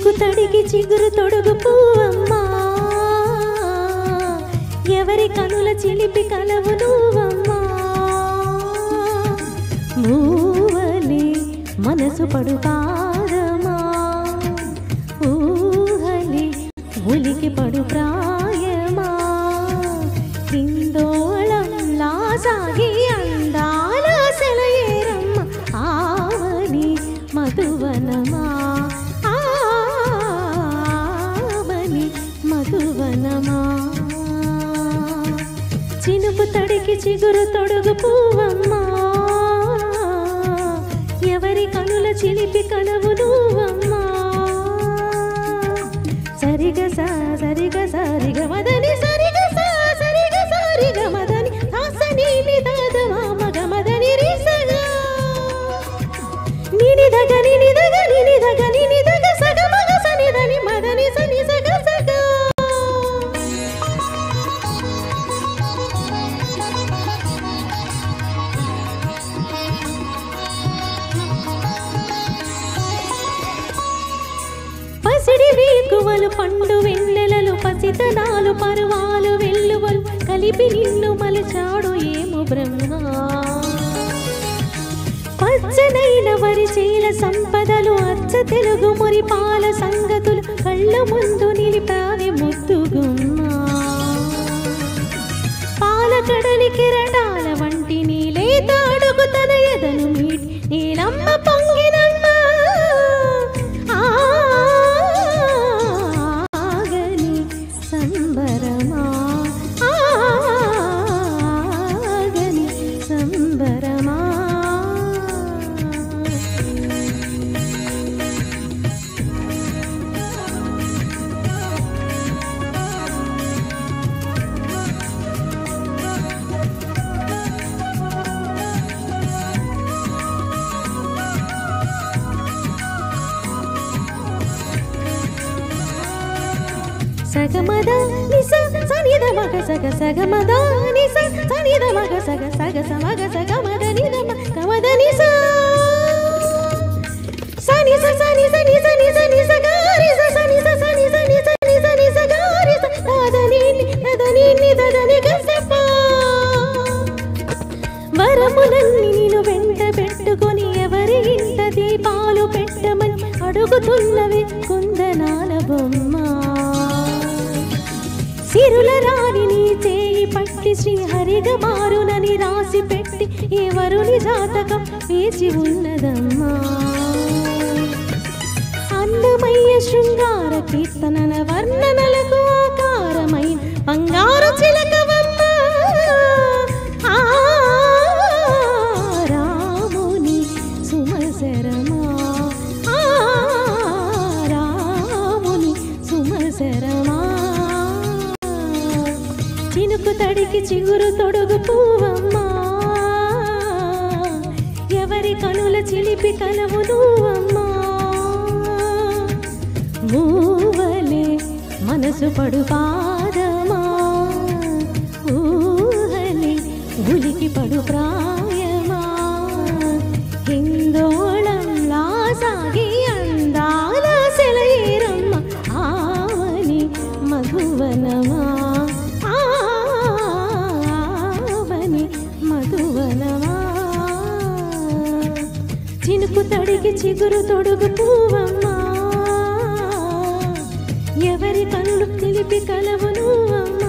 చినుకు తడికి చిగురు తొడుగు పువ్వమ్మా ఎవరి కనుల చిలిపి కలవు నువ్వమ్మా మూవలి మనసు పడు కాదమా ఊహలి ఉలికి పడు ప్రాయమా హిందోళంలా సాగి అందాల సెలయేరమ్మ ఆవని మధువనమా ఆవని మధువనమా చినుకు తడికి చిగురు తొడుగు పువ్వమ్మా ఎవరి కనుల చిలిపి కలవు నువ్వమ్మా సరిగ సరిగ సరిగ మదని సరిగ సరిగ సరిగ మదని హాసని నిదద మగ మదని రిసగా నినిదగ నినిదగ నినిదగ నినిదగ సగ మగ సనిదని మదని సని సగ సగ పసిడి వీకువలు పండు వెన్నెలలు పసితనాలు పరువాలు వెల్లువలు కలిపి నిన్ను మలచాడు ఏమో బ్రహ్మ పచ్చనైన వరి చేల సంపదలు అచ్చ తెలుగు మురి పాల సంగతులు కళ్ళ ముందు నిలిపావి ముద్దుగుమ్మా పాల కడలి కెరటాల వంటి నీలే తాడుకు తన ఎదను మీటి నీలమ్మ పొంగినమ్మ ఆగని సంబరమా ఆగని సంబరమా సగమద నిస సనిద మగ సగ సగమద నిస సనిద మగ సగ సగ సమగ సగమద నిద మగమద నిస సని స సని సని సని సని సగారి స సని స సని సని సని సని సగారి స దాదని దదని నిదని గసప వరములన్నీ నిన్ను వెంట పెట్టుకొని ఎవరి ఇంట దీపాలు పెట్టమని అడుగుతున్నవి కుందనాల బొమ్మ సిరుల రాణిని చేయి పట్టి శ్రీహరిగా మారునని రాసి పెట్టి ఎవరుని జాతకం వేచి ఉన్నదమ్మా అందమయ్య శృంగార కీర్తనల వర్ణనలకు ఆకారమైన బంగారు చిలకవమ్మ రాముని సుమసరమా రాముని సుమసరమా చినుకు తడికి చిగురు తొడుగు పువ్వమ్మా ఎవరి కనుల చిలిపి కలవు నువ్వమ్మా మూవలే మనసు పడు పాదమా ఊహలే ఉలికి పడు ప్రాయమా హిందోళంలా సాగి అందాల సెలయేరమ్మ ఆవని మధువనమా మధువనమా చినుకు తడికి చిగురు తొడుగు పువ్వమ్మా ఎవరి కళ్ళు తెలిపి కలవు నువ్వమ్మా